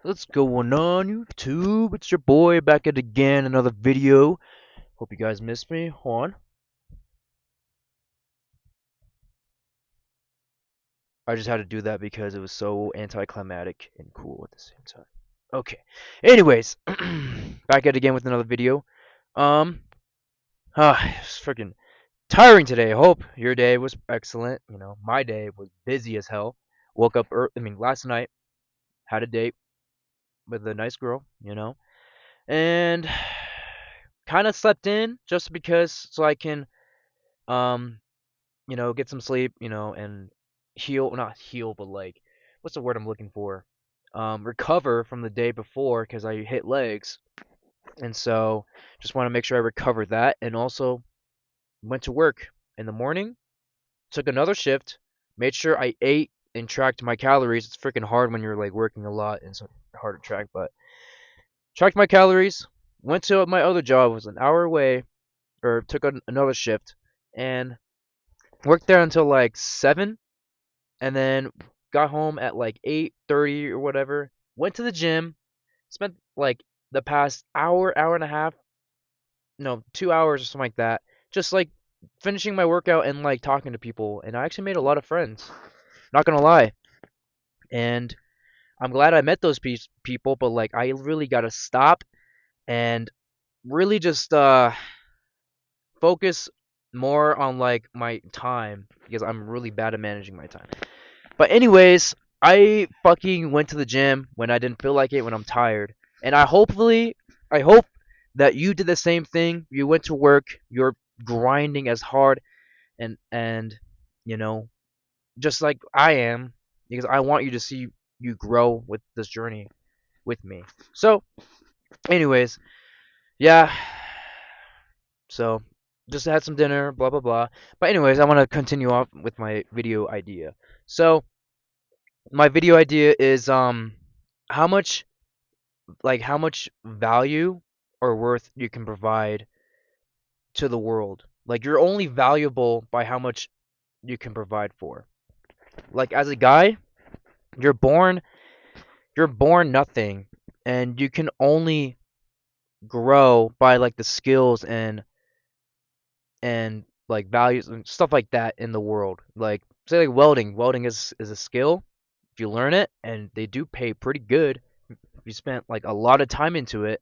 What's going on, YouTube? It's your boy back at again, another video. Hope you guys missed me. Hold on. I just had to do that because it was so anticlimactic and cool at the same time. Okay. Anyways, back at again with another video. Um, it's freaking tiring today. I hope your day was excellent. My day was busy as hell. Woke up last night, had a date with a nice girl, and kind of slept in just because so I can um get some sleep, and heal, not heal, but like, what's the word I'm looking for? Recover from the day before because I hit legs, and so just want to make sure I recover that, and also went to work in the morning, took another shift, made sure I ate and tracked my calories. It's freaking hard when you're like working a lot and so hard to track, but tracked my calories. Went to my other job, it was an hour away, or took another shift, and worked there until like 7, and then got home at like 8:30 or whatever. Went to the gym, spent like the past hour and a half, no, 2 hours or something like that, just like finishing my workout and like talking to people. And I actually made a lot of friends. Not gonna lie. And I'm glad I met those people, but like I really gotta stop and really just focus more on like my time because I'm really bad at managing my time. But anyways, I fucking went to the gym when I didn't feel like it, when I'm tired. And I hope that you did the same thing. You went to work, you're grinding as hard and you know, just like I am, because I want you to see you grow with this journey with me. So, anyways, yeah. So, just had some dinner, blah blah blah. But anyways, I want to continue off with my video idea. So, my video idea is how much how much value or worth you can provide to the world. Like you're only valuable by how much you can provide for. Like as a guy, you're born you're born nothing, and you can only grow by like the skills and like values and stuff like that in the world. Like say like welding. Welding is a skill if you learn it, and they do pay pretty good if you spent like a lot of time into it,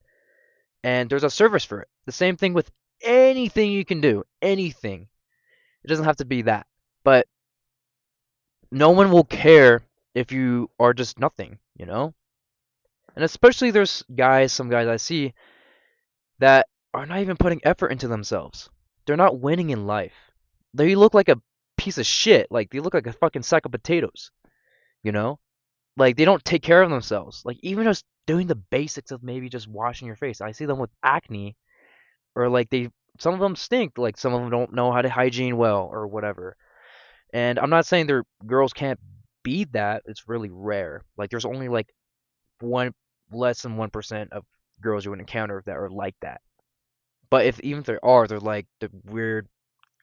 and there's a service for it. The same thing with anything you can do, anything. It doesn't have to be that. But no one will care if you are just nothing, you know? And especially there's some guys I see that are not even putting effort into themselves. They're not winning in life. They look like a piece of shit. Like they look like a fucking sack of potatoes, you know? Like they don't take care of themselves. Like even just doing the basics of maybe just washing your face. I see them with acne, or like some of them stink, like some of them don't know how to hygiene well or whatever. And I'm not saying their girls can't be that. It's really rare. Like there's only like one less than 1% of girls you would encounter that are like that. But if even if there are, they're like the weird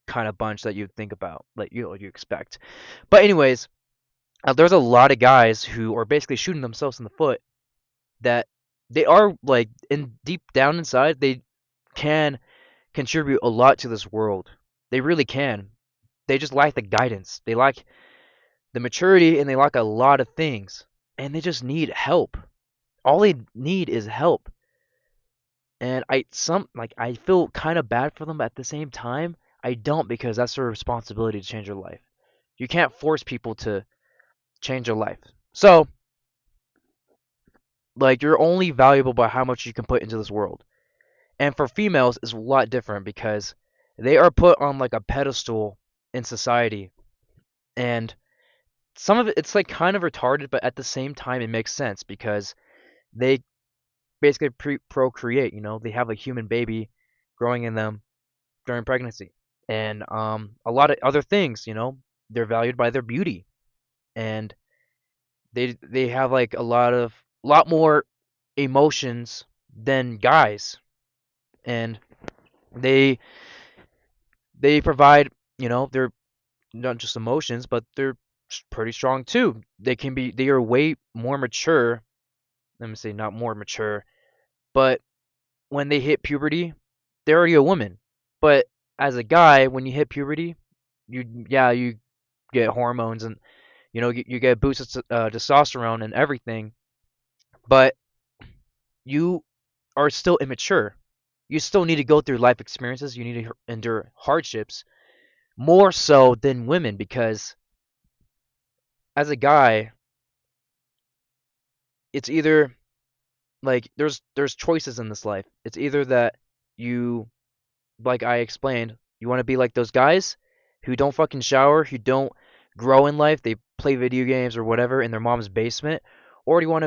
kind of bunch that you think about, like you expect. But anyways, there's a lot of guys who are basically shooting themselves in the foot, that they are like in deep down inside they can contribute a lot to this world. They really can. They just lack the guidance. They lack the maturity, and they lack a lot of things. And they just need help. All they need is help. And I feel kind of bad for them, but at the same time I don't, because that's their responsibility to change their life. You can't force people to change their life. So, like you're only valuable by how much you can put into this world. And for females it's a lot different because they are put on like a pedestal in society, and some of it's like kind of retarded, but at the same time it makes sense because they basically procreate. They have a human baby growing in them during pregnancy, and a lot of other things. They're valued by their beauty, and they have like lot more emotions than guys, and they they provide. They're not just emotions, but they're pretty strong too. They are way more mature let me say not more mature, but when they hit puberty, they're already a woman. But as a guy, when you hit puberty, you get hormones and you get boosted testosterone and everything, but you are still immature. You still need to go through life experiences. You need to endure hardships more so than women because as a guy, it's either like there's choices in this life. It's either that you like I explained, you want to be like those guys who don't fucking shower, who don't grow in life, they play video games or whatever in their mom's basement, or do you want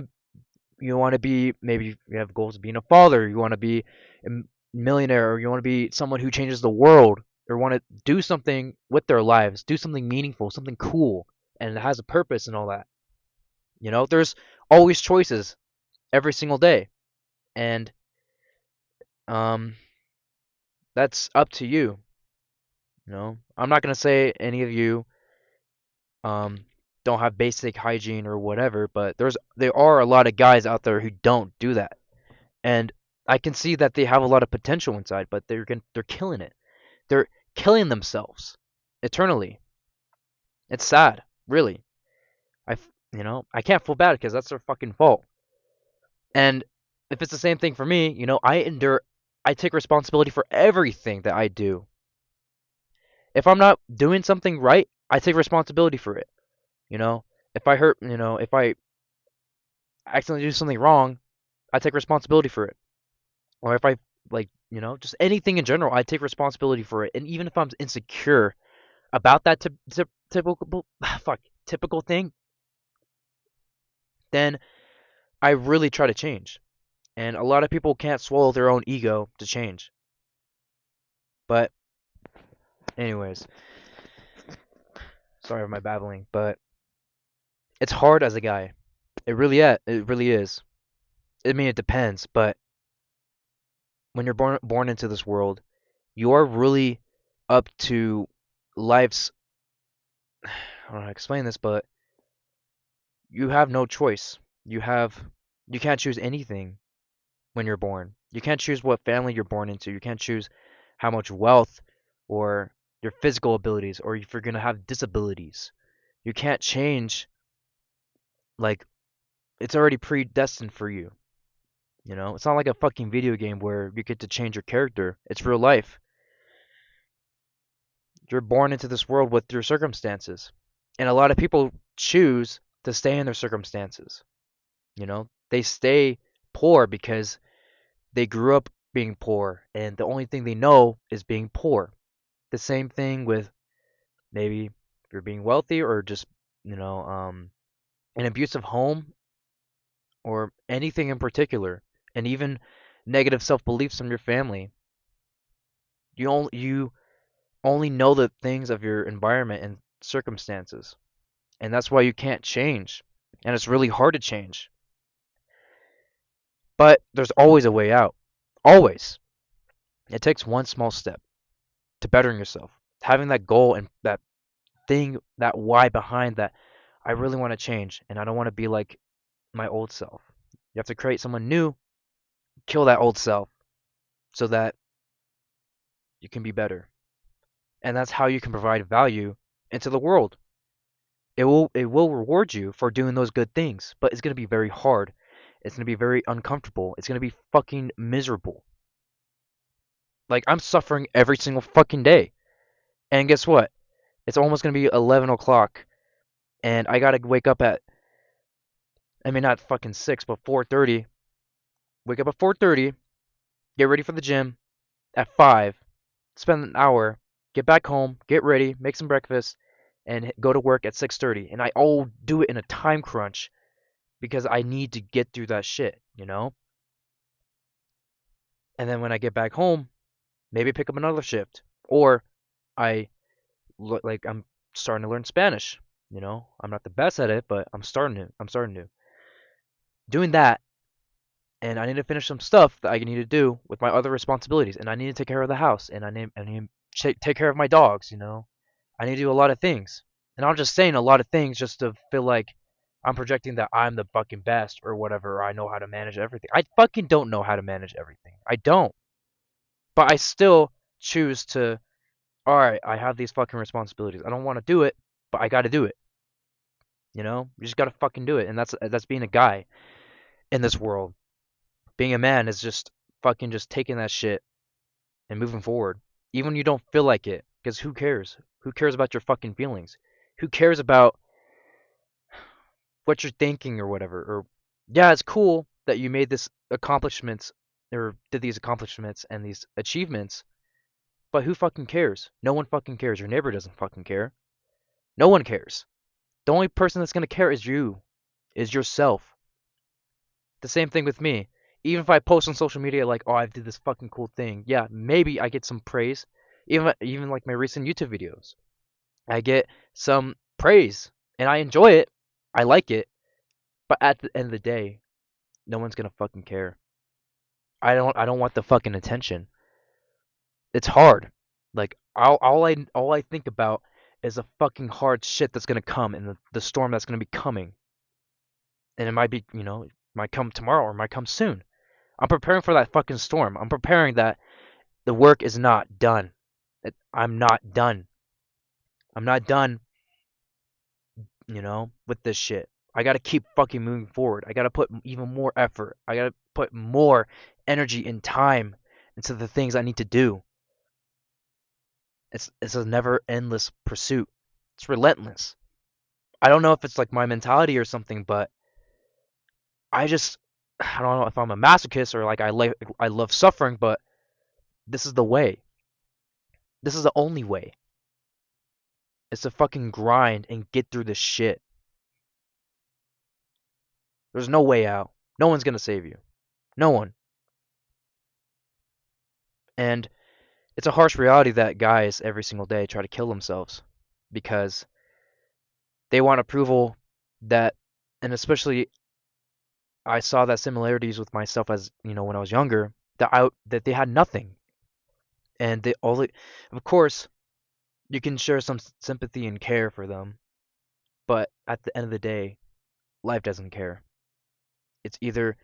to be maybe you have goals of being a father, you want to be a millionaire, or you want to be someone who changes the world, or want to do something with their lives, do something meaningful, something cool, and it has a purpose and all that. There's always choices every single day, and um, that's up to you. I'm not gonna say any of you um don't have basic hygiene or whatever, but there are a lot of guys out there who don't do that. And I can see that they have a lot of potential inside, but they're killing it. They're killing themselves eternally. It's sad, really. I can't feel bad because that's their fucking fault. And if it's the same thing for me, I take responsibility for everything that I do. If I'm not doing something right, I take responsibility for it. You know, if I accidentally do something wrong, I take responsibility for it. Or if I just anything in general, I take responsibility for it. And even if I'm insecure about that typical typical thing, then I really try to change. And a lot of people can't swallow their own ego to change. But anyways, sorry for my babbling, but it's hard as a guy. It really is. I mean, it depends, but when you're born into this world, you are really up to life's I don't know how to explain this, but you have no choice. You can't choose anything when you're born. You can't choose what family you're born into. You can't choose how much wealth or your physical abilities or if you're gonna have disabilities. You can't change like it's already predestined for you. It's not like a fucking video game where you get to change your character. It's real life. You're born into this world with your circumstances. And a lot of people choose to stay in their circumstances. They stay poor because they grew up being poor and the only thing they know is being poor. The same thing with maybe if you're being wealthy or just, an abusive home or anything in particular, and even negative self-beliefs from your family. You only know the things of your environment and circumstances. And that's why you can't change. And it's really hard to change. But there's always a way out. Always. It takes one small step to bettering yourself. Having that goal and that thing, that why behind that. I really want to change and I don't want to be like my old self. You have to create someone new, kill that old self so that you can be better. And that's how you can provide value into the world. It will reward you for doing those good things, but it's going to be very hard. It's going to be very uncomfortable. It's going to be fucking miserable. Like I'm suffering every single fucking day. And guess what? It's almost going to be 11 o'clock and I got to wake up at I mean not fucking 6, but 4:30. Wake up at 4:30, get ready for the gym at 5, spend an hour, get back home, get ready, make some breakfast and go to work at 6:30. And I all do it in a time crunch because I need to get through that shit. And then when I get back home, maybe pick up another shift, or I like I'm starting to learn Spanish. I'm not the best at it, but I'm starting to. Doing that, and I need to finish some stuff that I need to do with my other responsibilities, and I need to take care of the house, and I need to take care of my dogs. I need to do a lot of things, and I'm just saying a lot of things just to feel like I'm projecting that I'm the fucking best or whatever, or I know how to manage everything. I fucking don't know how to manage everything. I don't. But I still choose to, all right, I have these fucking responsibilities. I don't want to do it, but I got to do it. You know? You just got to fucking do it. And that's being a guy in this world. Being a man is just fucking just taking that shit and moving forward. Even when you don't feel like it, because who cares? Who cares about your fucking feelings? Who cares about what you're thinking or whatever? Or yeah, it's cool that you made this accomplishments or did these accomplishments and these achievements, but who fucking cares? No one fucking cares. Your neighbor doesn't fucking care. No one cares. The only person that's gonna care is you, is yourself. The same thing with me. Even if I post on social media like, oh, I did this fucking cool thing, yeah, maybe I get some praise. Even like my recent YouTube videos, I get some praise, and I enjoy it. I like it, but at the end of the day, no one's gonna fucking care. I don't want the fucking attention. It's hard. Like all I think about is the fucking hard shit that's gonna come and the storm that's gonna be coming. And it might be, it might come tomorrow or it might come soon. I'm preparing for that fucking storm. I'm preparing that the work is not done. I'm not done. I'm not done, with this shit. I gotta keep fucking moving forward. I gotta put even more effort. I gotta put more energy and time into the things I need to do. It's a never endless pursuit. It's relentless. I don't know if it's like my mentality or something, but I just I don't know if I'm a masochist or like I love suffering, but this is the way. This is the only way. It's to fucking grind and get through this shit. There's no way out. No one's gonna save you. No one. And it's a harsh reality that guys every single day try to kill themselves because they want approval that, and especially I saw that similarities with myself as, when I was younger, that they had nothing. And they only, of course, you can share some sympathy and care for them, but at the end of the day, life doesn't care. It's either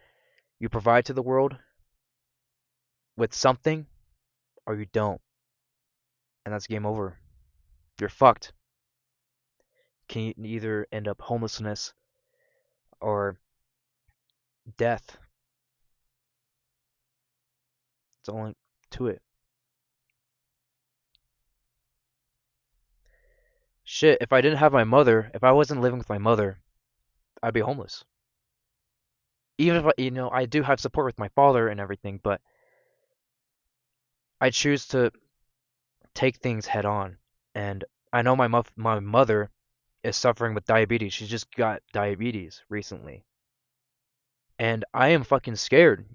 you provide to the world with something or you don't, and that's game over. You're fucked. Can either end up homelessness or death. It's only to it. Shit, if I didn't have my mother, if I wasn't living with my mother, I'd be homeless. Even if I do have support with my father and everything, but I choose to take things head on. And I know my mother is suffering with diabetes. She just got diabetes recently. And I am fucking scared.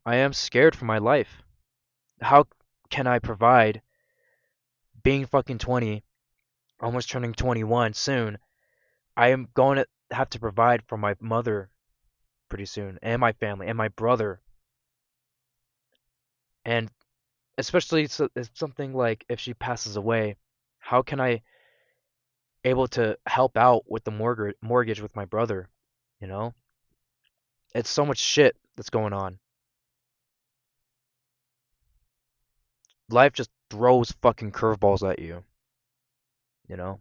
I am scared for my life. How can I provide being fucking 20, almost turning 21 soon? I am going to have to provide for my mother pretty soon and my family and my brother. And especially if something like if she passes away, how can I able to help out with the mortgage with my brother, you know? It's so much shit that's going on. Life just throws fucking curveballs at you know?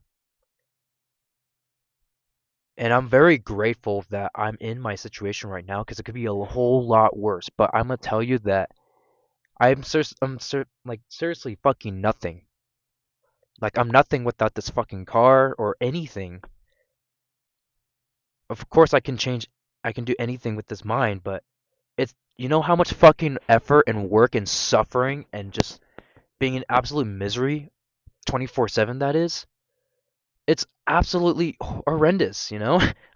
And I'm very grateful that I'm in my situation right now because it could be a whole lot worse. But I'm gonna tell you that like seriously fucking nothing. Like I'm nothing without this fucking car or anything. Of course I can do anything with this mind, but it's how much fucking effort and work and suffering and just being in absolute misery 24/7 that is? It's absolutely horrendous.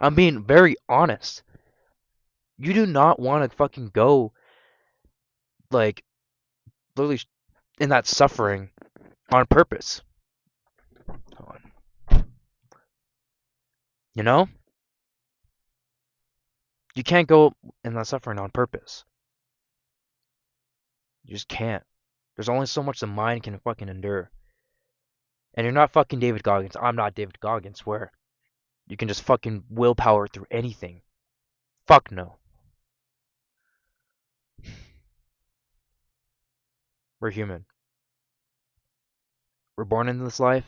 I'm being very honest. You do not want to fucking go like literally in that suffering on purpose. Hold on. You know? You can't go in that suffering on purpose. You just can't. There's only so much the mind can fucking endure. And you're not fucking David Goggins. I'm not David Goggins, where You can just fucking willpower through anything. Fuck no. We're human. We're born into this life,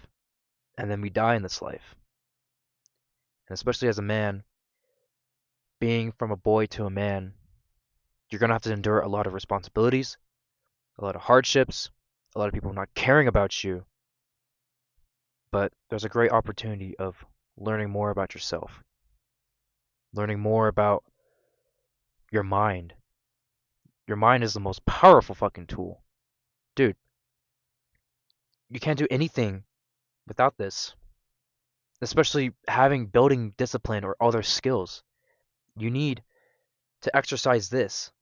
and then we die in this life. And especially as a man, being from a boy to a man, you're gonna have to endure a lot of responsibilities, a lot of hardships, a lot of people not caring about you. But there's a great opportunity of learning more about yourself, learning more about your mind. Your mind is the most powerful fucking tool. Dude, you can't do anything without this, especially having building discipline or other skills. You need to exercise this.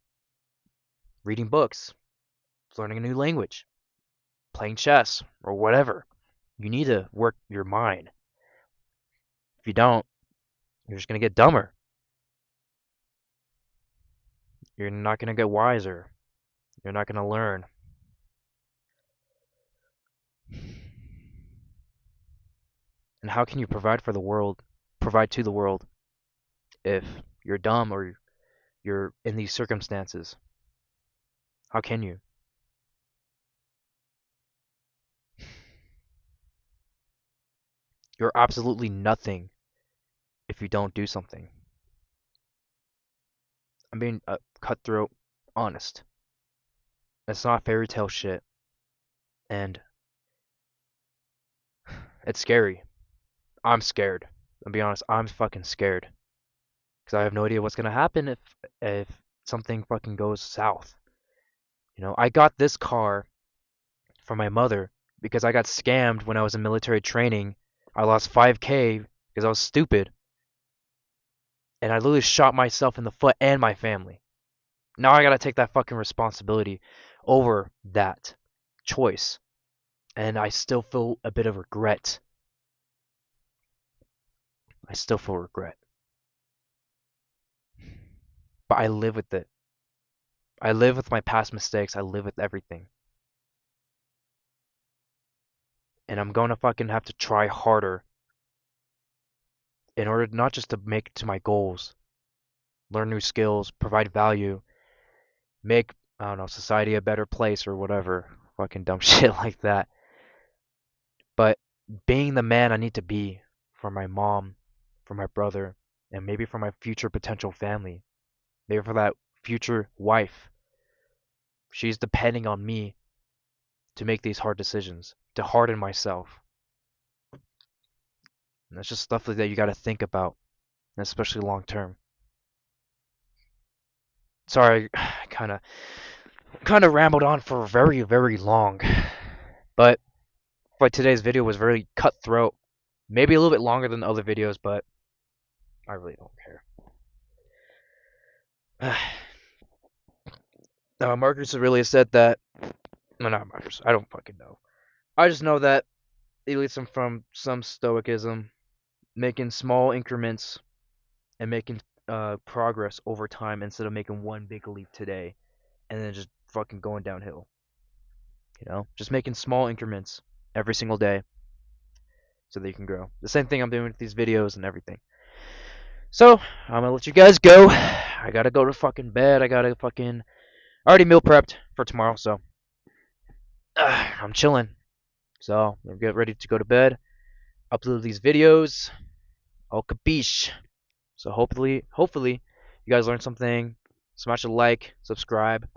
Reading books, learning a new language, playing chess, or whatever. You need to work your mind. If you don't, you're just going to get dumber. You're not going to get wiser. You're not going to learn. And how can you provide for the world, provide to the world, if you're dumb or you're in these circumstances? How can you? You're absolutely nothing if you don't do something. I'm being cutthroat, honest. It's not fairy tale shit, and it's scary. I'm scared. I'll be honest, I'm fucking scared because I have no idea what's gonna happen if something fucking goes south. You know, I got this car from my mother because I got scammed when I was in military training. I lost 5K because I was stupid, and I literally shot myself in the foot and my family. Now I gotta take that fucking responsibility over that choice, and I still feel a bit of regret. I still feel regret, but I live with it. I live with my past mistakes. I live with everything. And I'm gonna fucking have to try harder in order not just to make it to my goals, learn new skills, provide value, make, I don't know, society a better place or whatever. Fucking dumb shit like that. But being the man I need to be for my mom, for my brother, and maybe for my future potential family, maybe for that future wife. She's depending on me to make these hard decisions, to harden myself. And that's just stuff like that you gotta think about, especially long term. Sorry, I kind of rambled on for very, very long, but today's video was very cutthroat. Maybe a little bit longer than the other videos, but I really don't care. Marcus Aurelius said that. No, not Marcus. I don't fucking know. I just know that he leads them from some stoicism, making small increments and making progress over time instead of making one big leap today and then just fucking going downhill. You know, just making small increments every single day so that you can grow. The same thing I'm doing with these videos and everything. So, I'm gonna let you guys go. I gotta go to fucking bed. I already meal prepped for tomorrow, so I'm chilling. So, I'm get ready to go to bed, upload these videos. All capiche. So hopefully, you guys learned something. Smash a like, subscribe,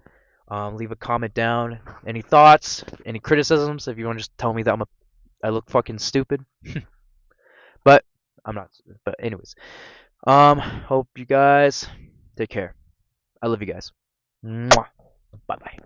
leave a comment down. Any thoughts, any criticisms? If you want to just tell me that I look fucking stupid, but I'm not. But anyways, hope you guys take care. I love you guys. Mwah. Bye bye.